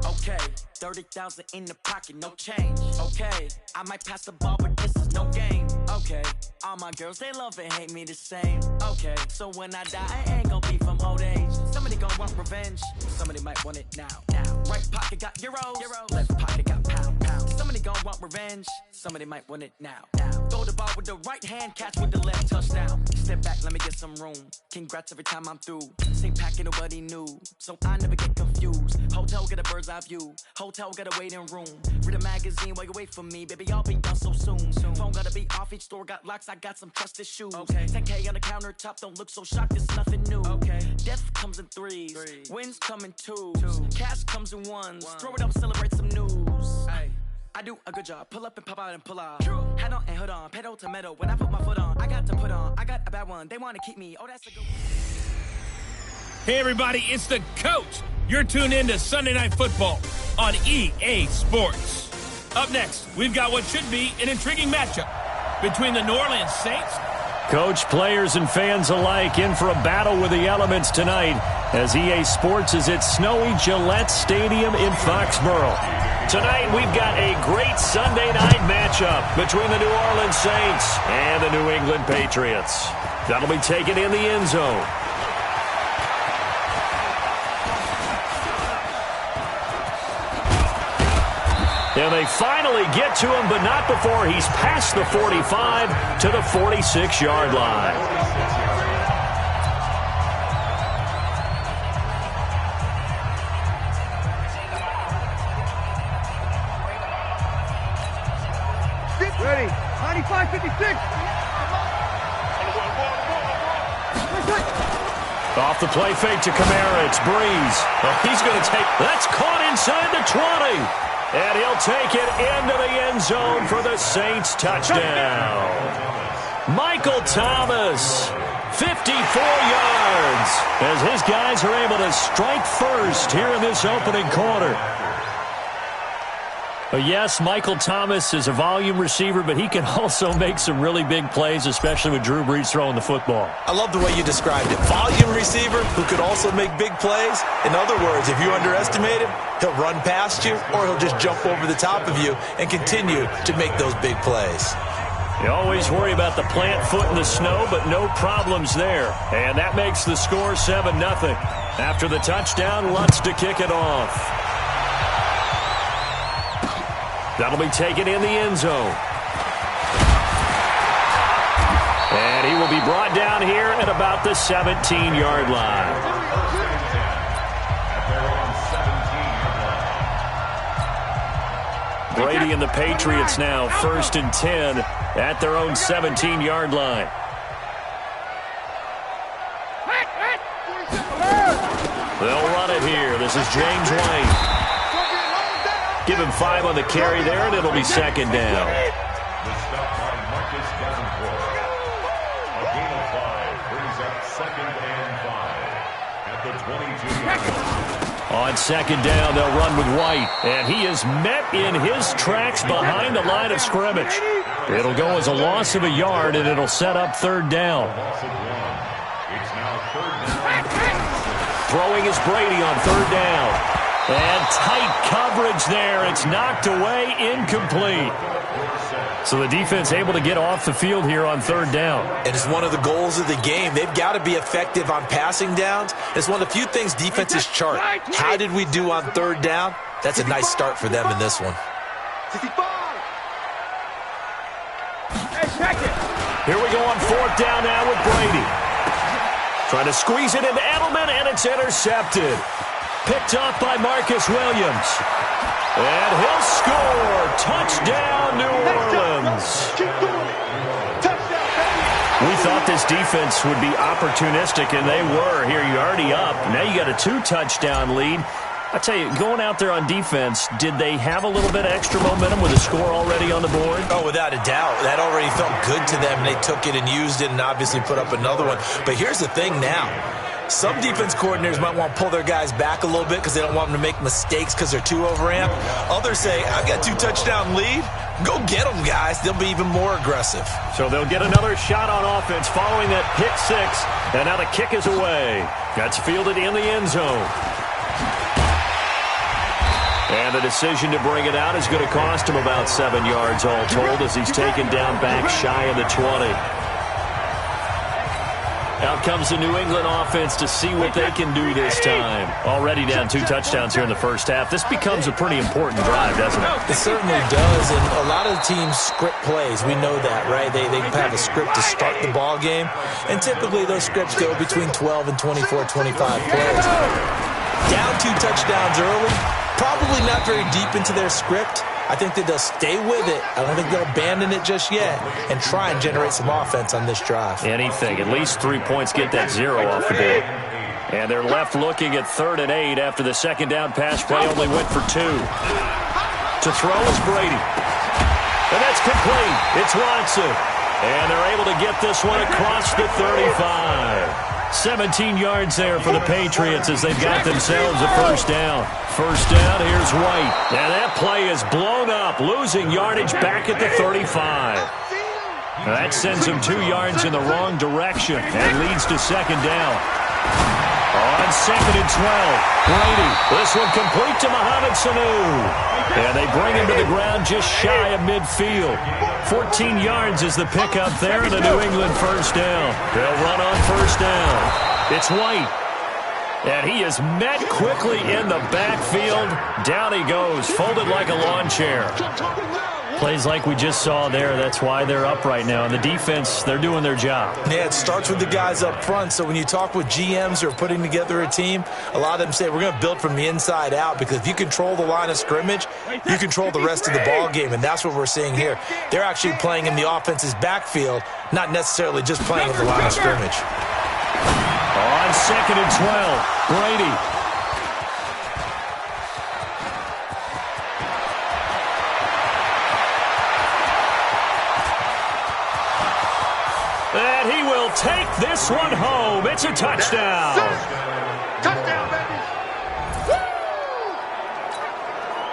Okay, 30,000 in the pocket, no change. Okay, I might pass the ball, but this is no game. Okay, all my girls, they love and hate me the same. Okay, so when I die, I ain't gonna be from old age. Somebody gon' want revenge, somebody might want it now. Right pocket got euros, left pocket got pound. Somebody gon' want revenge, somebody might want it now. Throw the ball with the right hand, catch with the left, touchdown. Step back, let me get some room. Congrats every time I'm through. Same packet, nobody knew, so I never get confused. Hotel get a bird's eye view, hotel got a waiting room. Read a magazine while you wait for me, baby, I'll be done so soon. Phone gotta be off, each store got locks, I got some trusted shoes. 10K on the countertop, don't look so shocked, it's nothing new. Death comes in threes, wins come in twos, cash comes in ones. Throw it up, celebrate some news. I do a good job, pull up and pop out and pull out. Head on and hood on, pedal to metal. When I put my foot on, I got to put on. I got a bad one, they wanna keep me. Oh, that's a good one. Hey everybody, it's the coach. You're tuned in to Sunday Night Football on EA Sports. Up next, we've got what should be an intriguing matchup between the New Orleans Saints. Coach, players, and fans alike in for a battle with the elements tonight as EA Sports is at snowy Gillette Stadium in Foxborough. Tonight, we've got a great Sunday night matchup between the New Orleans Saints and the New England Patriots. That'll be taken in the end zone. And they finally get to him, but not before he's past the 45 to the 46-yard line. Ready, 95-56. Off the play fake to Kamara, it's Breeze. Oh, he's going to take, that's caught inside the 20. And he'll take it into the end zone for the Saints touchdown. Michael Thomas, 54 yards, as his guys are able to strike first here in this opening quarter. Yes, Michael Thomas is a volume receiver, but he can also make some really big plays, especially with Drew Brees throwing the football. I love the way you described it. Volume receiver who could also make big plays. In other words, if you underestimate him, he'll run past you or he'll just jump over the top of you and continue to make those big plays. You always worry about the plant foot in the snow, but no problems there. And that makes the score 7-0. After the touchdown, Lutz to kick it off. That'll be taken in the end zone. And he will be brought down here at about the 17-yard line. Brady and the Patriots now 1st and 10 at their own 17-yard line. They'll run it here. This is James White. Give him 5 on the carry there, and it'll be 2nd down. The stop by Marcus Davenport. A gain of 5 brings up 2nd and 5 at the 22-yard line. On 2nd down, they'll run with White, and he is met in his tracks behind the line of scrimmage. It'll go as a loss of a yard, and it'll set up 3rd down. Loss of 1. It's now 3rd down. Throwing is Brady on 3rd down. And tight coverage there. It's knocked away, incomplete. So the defense able to get off the field here on 3rd down. And it's one of the goals of the game. They've got to be effective on passing downs. It's one of the few things defenses chart. How did we do on 3rd down? That's a nice start for them in this one. Here we go on 4th down now with Brady. Trying to squeeze it into Edelman, and it's intercepted. Picked off by Marcus Williams. And he'll score. Touchdown, New Orleans. We thought this defense would be opportunistic, and they were. Here, you're already up. Now you got a 2-touchdown lead. I tell you, going out there on defense, did they have a little bit of extra momentum with a score already on the board? Oh, without a doubt. That already felt good to them. They took it and used it and obviously put up another one. But here's the thing now. Some defense coordinators might want to pull their guys back a little bit because they don't want them to make mistakes because they're too overamped. Others say, I've got 2-touchdown lead. Go get them, guys. They'll be even more aggressive. So they'll get another shot on offense following that pick 6. And now the kick is away. That's fielded in the end zone. And the decision to bring it out is going to cost him about 7 yards all told as he's taken down back shy of the 20. Out comes the New England offense to see what they can do this time. Already down 2 touchdowns here in the first half. This becomes a pretty important drive, doesn't it? It certainly does, and a lot of the teams script plays. We know that, right? They have a script to start the ball game, and typically those scripts go between 12 and 24, 25 plays. Down 2 touchdowns early, probably not very deep into their script. I think that they'll stay with it. I don't think they'll abandon it just yet and try and generate some offense on this drive. Anything. At least 3 points, get that 0 off the board. And they're left looking at 3rd and 8 after the 2nd down pass play only went for 2. To throw is Brady. And that's complete. It's Watson. And they're able to get this one across the 35. 17 yards there for the Patriots as they've got themselves a 1st down. 1st down, here's White. And that play is blown up, losing yardage back at the 35. That sends him 2 yards in the wrong direction and leads to 2nd down. On 2nd and 12, Brady. This one complete to Mohamed Sanu. And they bring him to the ground just shy of midfield. 14 yards is the pickup there in the New England 1st down. They'll run on 1st down. It's White. And he is met quickly in the backfield. Down he goes, folded like a lawn chair. Plays like we just saw there. That's why they're up right now. And the defense, they're doing their job. Yeah, it starts with the guys up front. So when you talk with GMs who are putting together a team, a lot of them say we're going to build from the inside out because if you control the line of scrimmage, you control the rest of the ball game. And that's what we're seeing here. They're actually playing in the offense's backfield, not necessarily just playing in the line of scrimmage. On 2nd and 12, Brady. And he will take this one home. It's a touchdown. Touchdown, baby.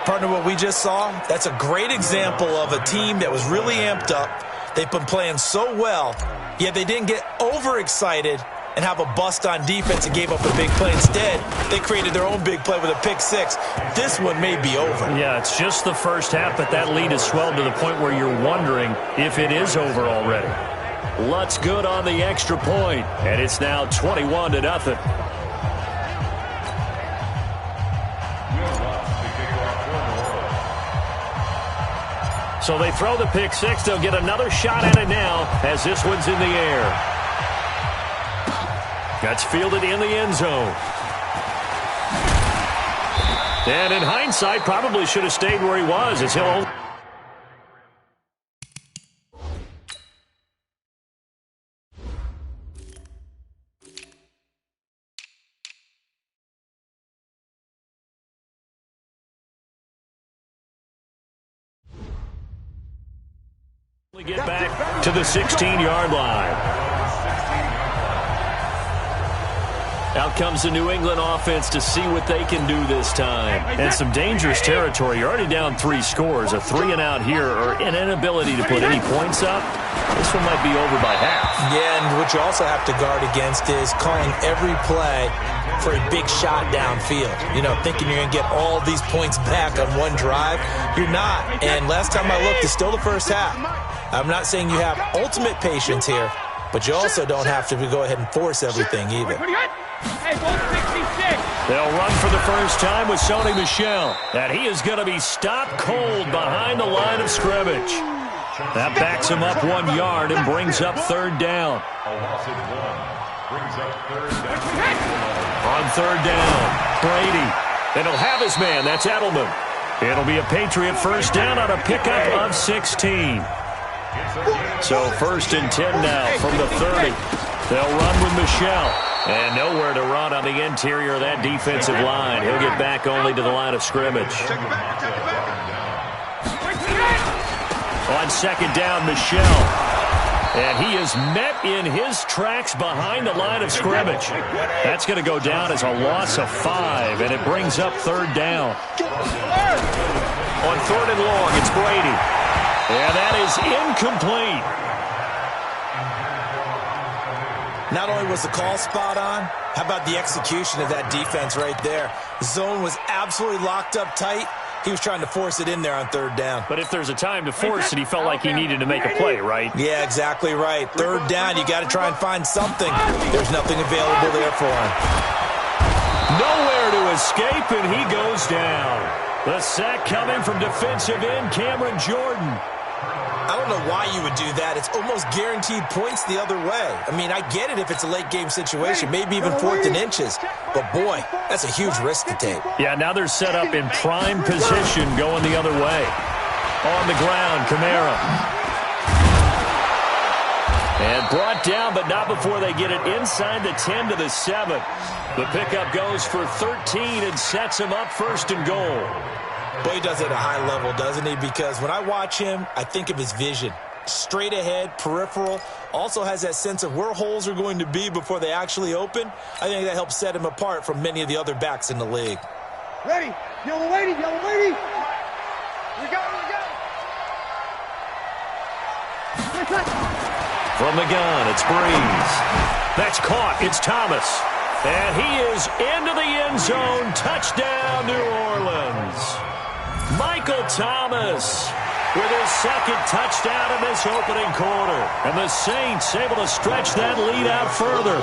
Partner, what we just saw, that's a great example of a team that was really amped up. They've been playing so well, yet they didn't get overexcited and have a bust on defense and gave up a big play. Instead, they created their own big play with a pick 6. This one may be over. Yeah, it's just the first half, but that lead has swelled to the point where you're wondering if it is over already. Lutz good on the extra point, and it's now 21-0. So they throw the pick six. They'll get another shot at it now as this one's in the air. That's fielded in the end zone. And in hindsight, probably should have stayed where he was as he'll get back to the 16-yard line. Out comes the New England offense to see what they can do this time. And some dangerous territory. You're already down 3 scores. A 3-and-out here or an inability to put any points up. This one might be over by half. Yeah, and what you also have to guard against is calling every play for a big shot downfield. You know, thinking you're going to get all these points back on one drive. You're not. And last time I looked, it's still the first half. I'm not saying you have ultimate patience here, but you also don't have to go ahead and force everything either. They'll run for the first time with Sony Michel. And he is going to be stopped cold behind the line of scrimmage. That backs him up 1 yard and brings up third down. A loss of 1 brings up third down. On third down, Brady. And he'll have his man. That's Edelman. It'll be a Patriot first down on a pickup of 16. So first and 10 now from the 30. They'll run with Michel. And nowhere to run on the interior of that defensive line. He'll get back only to the line of scrimmage. On second down, Michel. And he is met in his tracks behind the line of scrimmage. That's going to go down as a loss of 5, and it brings up third down. On third and long, it's Brady. And that is incomplete. Not only was the call spot on, how about the execution of that defense right there? The zone was absolutely locked up tight. He was trying to force it in there on third down. But if there's a time to force it, he felt like he needed to make a play, right? Yeah, exactly right. Third down, you got to try and find something. There's nothing available there for him. Nowhere to escape, and he goes down. The sack coming from defensive end Cameron Jordan. I don't know why you would do that. It's almost guaranteed points the other way. I mean, I get it if it's a late-game situation, maybe even 4th and inches. But, boy, that's a huge risk to take. Yeah, now they're set up in prime position going the other way. On the ground, Kamara. And brought down, but not before they get it inside the 10 to the 7. The pickup goes for 13 and sets him up first and goal. Boy, he does it at a high level, doesn't he? Because when I watch him, I think of his vision. Straight ahead, peripheral. Also has that sense of where holes are going to be before they actually open. I think that helps set him apart from many of the other backs in the league. Ready? Yellow lady, yellow lady. We got it, we got it. From the gun, it's Breeze. That's caught. It's Thomas. And he is into the end zone. Touchdown, New Orleans. Michael Thomas with his second touchdown in this opening quarter. And the Saints able to stretch that lead out further.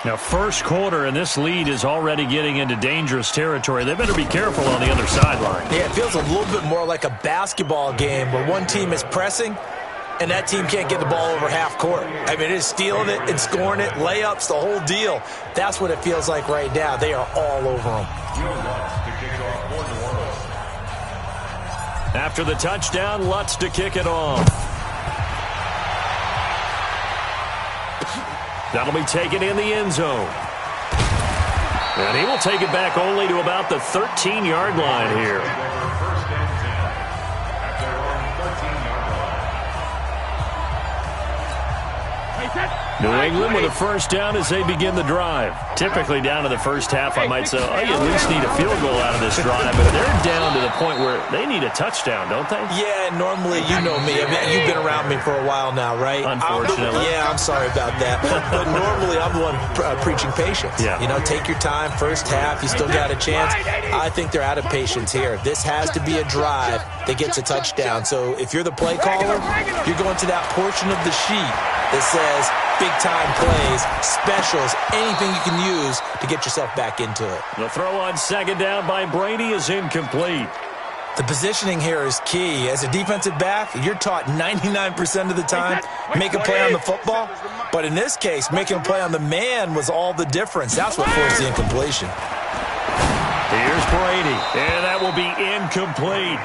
Now, first quarter, and this lead is already getting into dangerous territory. They better be careful on the other sideline. Yeah, it feels a little bit more like a basketball game where one team is pressing and that team can't get the ball over half court. I mean, it is stealing it and scoring it, layups, the whole deal. That's what it feels like right now. They are all over them. After the touchdown, Lutz to kick it off. That'll be taken in the end zone. And he will take it back only to about the 13-yard line here. New England with a first down as they begin the drive. Typically down to the first half, I might say, oh, you at least need a field goal out of this drive. But they're down to the point where they need a touchdown, don't they? Yeah, normally, you know me. I mean, you've been around me for a while now, right? Unfortunately. I'm sorry about that. But normally, I'm the one preaching patience. Yeah. You know, take your time. First half, you still got a chance. I think they're out of patience here. This has to be a drive that gets a touchdown. So if you're the play caller, you're going to that portion of the sheet that says big-time plays, specials, anything you can use to get yourself back into it. The throw on second down by Brady is incomplete. The positioning here is key. As a defensive back, you're taught 99% of the time, make a play on the football. But in this case, making a play on the man was all the difference. That's what forced the incompletion. Here's Brady, and that will be incomplete.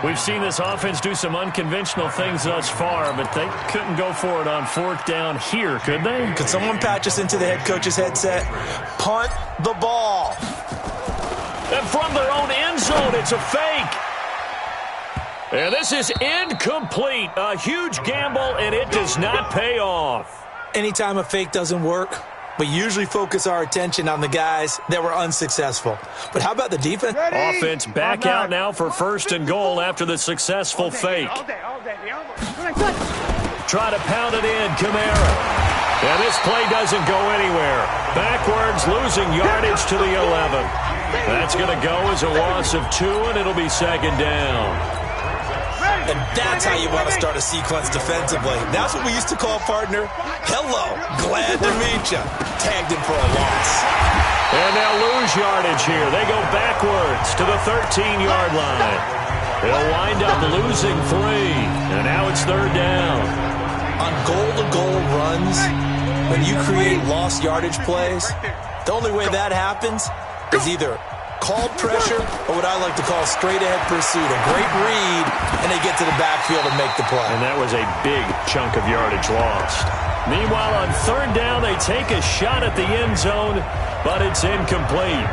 We've seen this offense do some unconventional things thus far, but they couldn't go for it on 4th down here, could they? Could someone patch us into the head coach's headset? Punt the ball. And from their own end zone, it's a fake. And this is incomplete. A huge gamble, and it does not pay off. Anytime a fake doesn't work, we usually focus our attention on the guys that were unsuccessful. But how about the defense? Offense back out now for 1st and goal after the successful fake. Try to pound it in, Kamara. And this play doesn't go anywhere. Backwards, losing yardage to the 11. That's going to go as a loss of 2, and it'll be 2nd down. And that's how you want to start a sequence defensively. That's what we used to call, partner, hello, glad to meet you. Tagged him for a loss. And they'll lose yardage here. They go backwards to the 13-yard line. They'll wind up losing 3, and now it's 3rd down. On goal-to-goal runs, when you create lost yardage plays, the only way that happens is either called pressure or what I like to call straight-ahead pursuit. A great read, and they get to the backfield and make the play. And that was a big chunk of yardage lost. Meanwhile, on 3rd down, they take a shot at the end zone, but it's incomplete.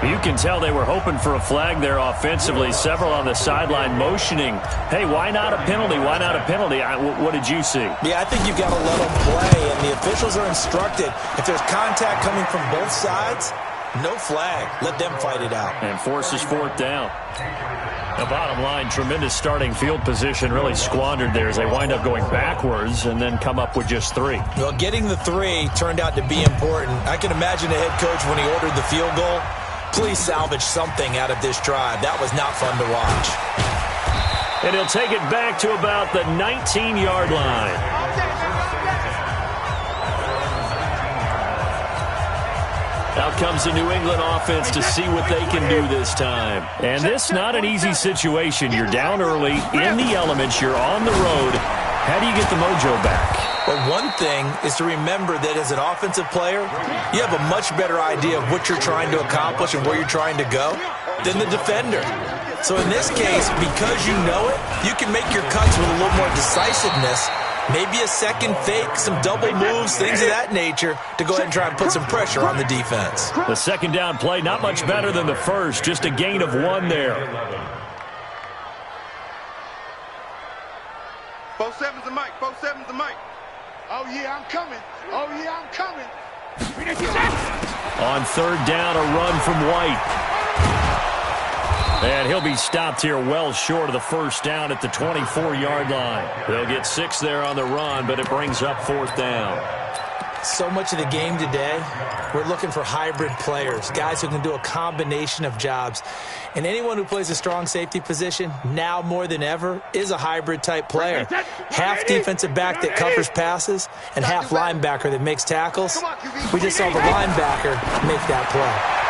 You can tell they were hoping for a flag there offensively. Several on the sideline motioning, hey, why not a penalty? Why not a penalty? What did you see? Yeah, I think you've got to let them play, and the officials are instructed. If there's contact coming from both sides, no flag. Let them fight it out. And forces 4th down. The bottom line, tremendous starting field position, really squandered there as they wind up going backwards and then come up with just 3. Well, getting the 3 turned out to be important. I can imagine the head coach when he ordered the field goal. Please salvage something out of this drive. That was not fun to watch. And he'll take it back to about the 19-yard line. Out comes the New England offense to see what they can do this time. And this not an easy situation. You're down early, in the elements, you're on the road. How do you get the mojo back? Well, one thing is to remember that as an offensive player, you have a much better idea of what you're trying to accomplish and where you're trying to go than the defender. So in this case, because you know it, you can make your cuts with a little more decisiveness. Maybe a second fake, some double moves, things of that nature to go ahead and try and put some pressure on the defense. The 2nd down play, not much better than the first, just a gain of 1 there. 4-7's the mic, 4-7's the mic. Oh, yeah, I'm coming. Oh, yeah, I'm coming. On 3rd down, a run from White. And he'll be stopped here well short of the 1st down at the 24-yard line. They'll get 6 there on the run, but it brings up 4th down. So much of the game today, we're looking for hybrid players, guys who can do a combination of jobs. And anyone who plays a strong safety position, now more than ever, is a hybrid-type player. Half defensive back that covers passes and half linebacker that makes tackles. We just saw the linebacker make that play.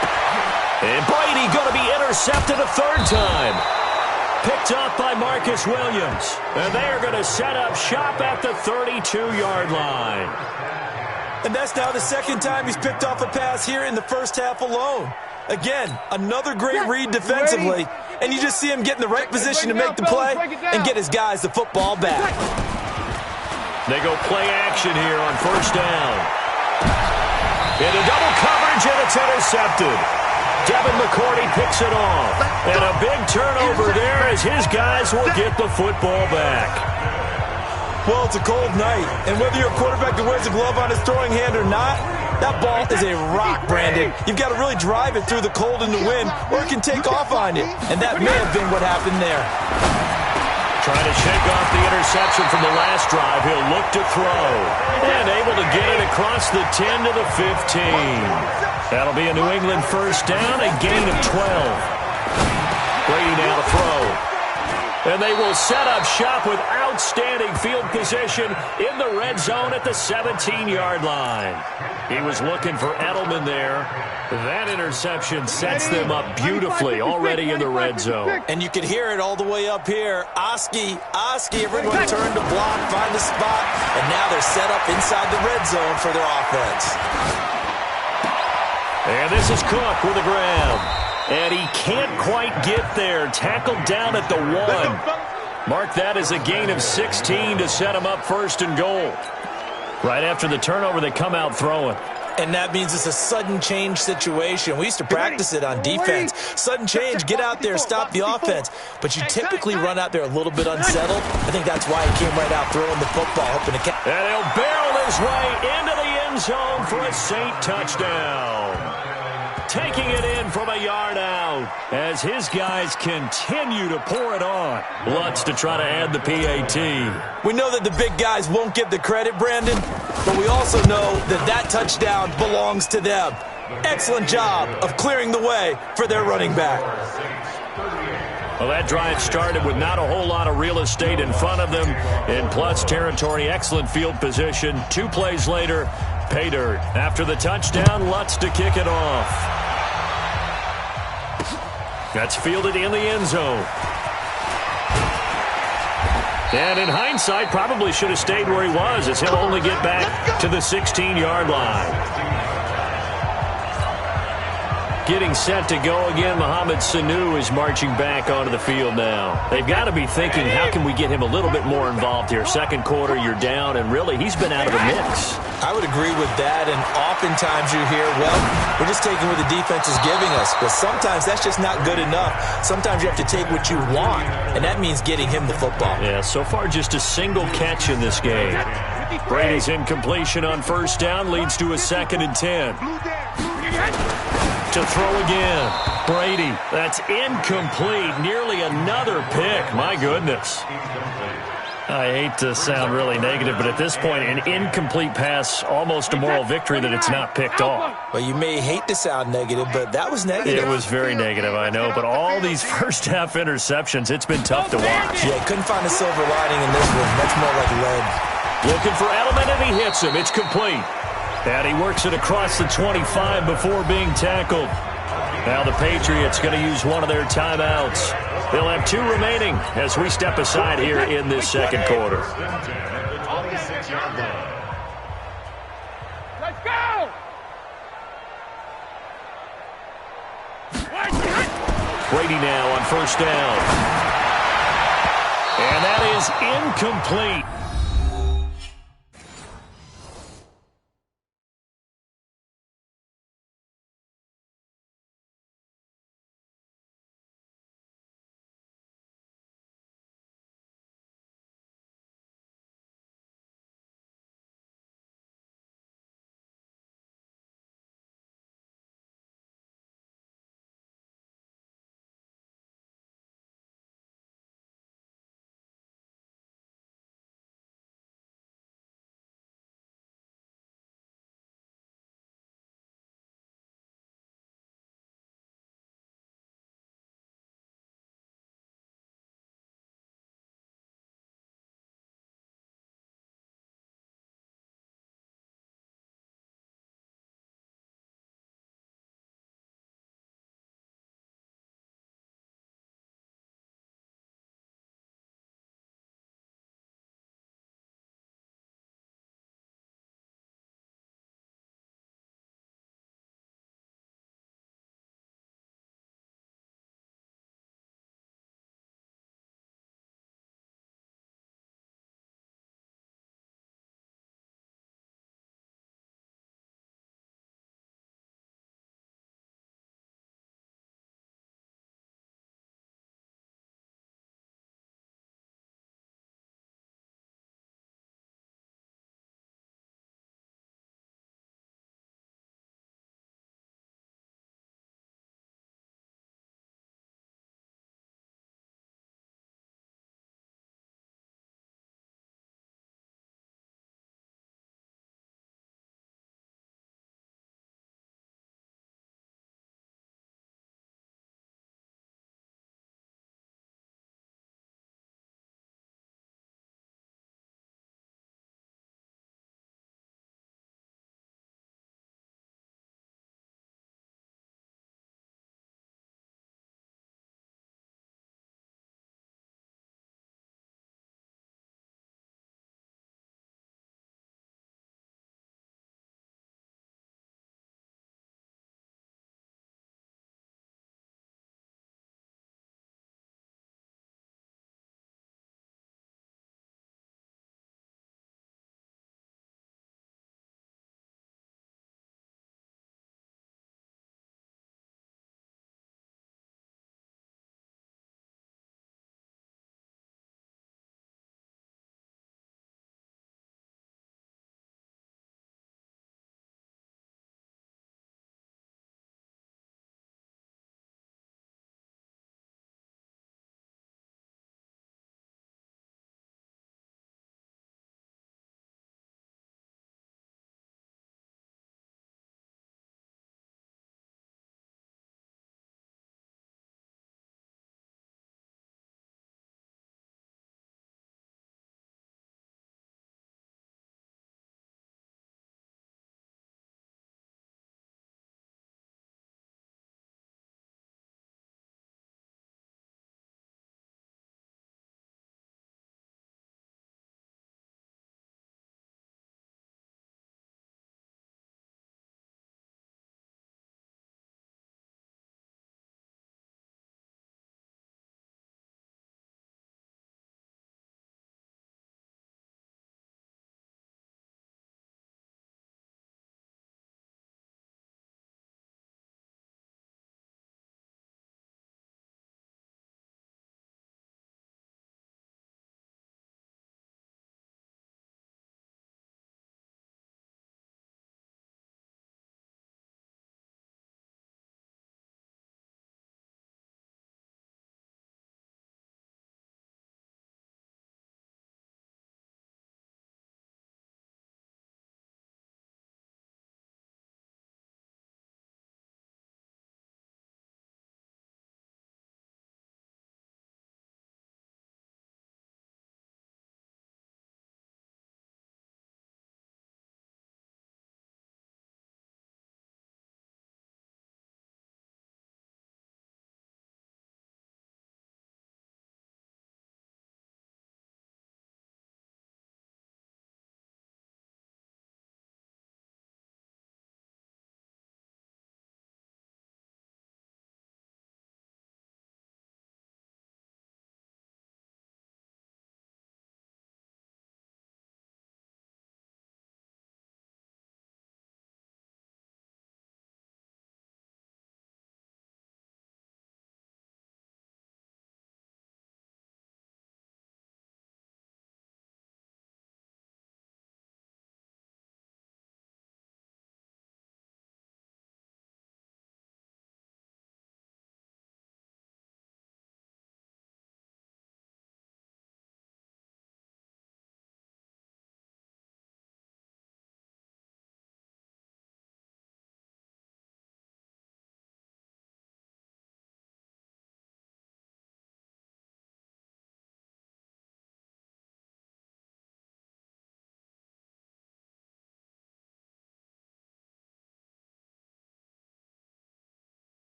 And Brady going to be intercepted a 3rd time. Picked up by Marcus Williams. And they're going to set up shop at the 32-yard line. And that's now the 2nd time he's picked off a pass here in the first half alone. Again, another great read defensively, and you just see him get in the right position to make the play and get his guys the football back. They go play action here on 1st down. Into double coverage, and it's intercepted. Devin McCourty picks it off. And a big turnover there as his guys will get the football back. Well, it's a cold night, and whether you're a quarterback that wears a glove on his throwing hand or not, that ball is a rock, Brandon. You've got to really drive it through the cold and the wind, or it can take off on you. And that may have been what happened there. Trying to shake off the interception from the last drive. He'll look to throw. And able to get it across the 10 to the 15. That'll be a New England 1st down, a gain of 12. Brady now to throw. And they will set up shop with outstanding field position in the red zone at the 17-yard line. He was looking for Edelman there. That interception sets them up beautifully already in the red zone. And you can hear it all the way up here. Oski, everyone turned to block, find a spot, and now they're set up inside the red zone for their offense. And this is Cook with the grab. And he can't quite get there. Tackled down at the 1. Mark that as a gain of 16 to set him up first and goal. Right after the turnover, they come out throwing. And that means it's a sudden change situation. We used to practice it on defense. Sudden change, get out there, stop the offense. But you typically run out there a little bit unsettled. I think that's why he came right out throwing the football, hoping to catch. And he'll barrel his way into the end zone for a Saint touchdown. Taking it in from a yard out as his guys continue to pour it on. Lutz to try to add the PAT. We know that the big guys won't get the credit, Brandon, but we also know that that touchdown belongs to them. Excellent job of clearing the way for their running back. Well, that drive started with not a whole lot of real estate in front of them. In plus territory, excellent field position. 2 plays later, pay dirt. After the touchdown, Lutz to kick it off. That's fielded in the end zone. And in hindsight, probably should have stayed where he was, as he'll only get back to the 16-yard line. Getting set to go again, Mohamed Sanu is marching back onto the field now. They've got to be thinking, how can we get him a little bit more involved here? Second quarter, you're down, and really, he's been out of the mix. I would agree with that, and oftentimes you hear, well, we're just taking what the defense is giving us, but sometimes that's just not good enough. Sometimes you have to take what you want, and that means getting him the football. Yeah, so far just a single catch in this game. Brady's incompletion on first down leads to a 2nd and 10. To throw again. Brady, that's incomplete. Nearly another pick. My goodness. I hate to sound really negative, but at this point, an incomplete pass, almost a moral victory that it's not picked off. Well, you may hate to sound negative, but that was negative. It was very negative, I know, but all these first-half interceptions, it's been tough to watch. Yeah, couldn't find a silver lining in this one. That's more like lead. Looking for Edelman, and he hits him. It's complete. And he works it across the 25 before being tackled. Now the Patriots going to use one of their timeouts. They'll have 2 remaining as we step aside here in this second quarter. Let's go! Brady now on first down. And that is incomplete.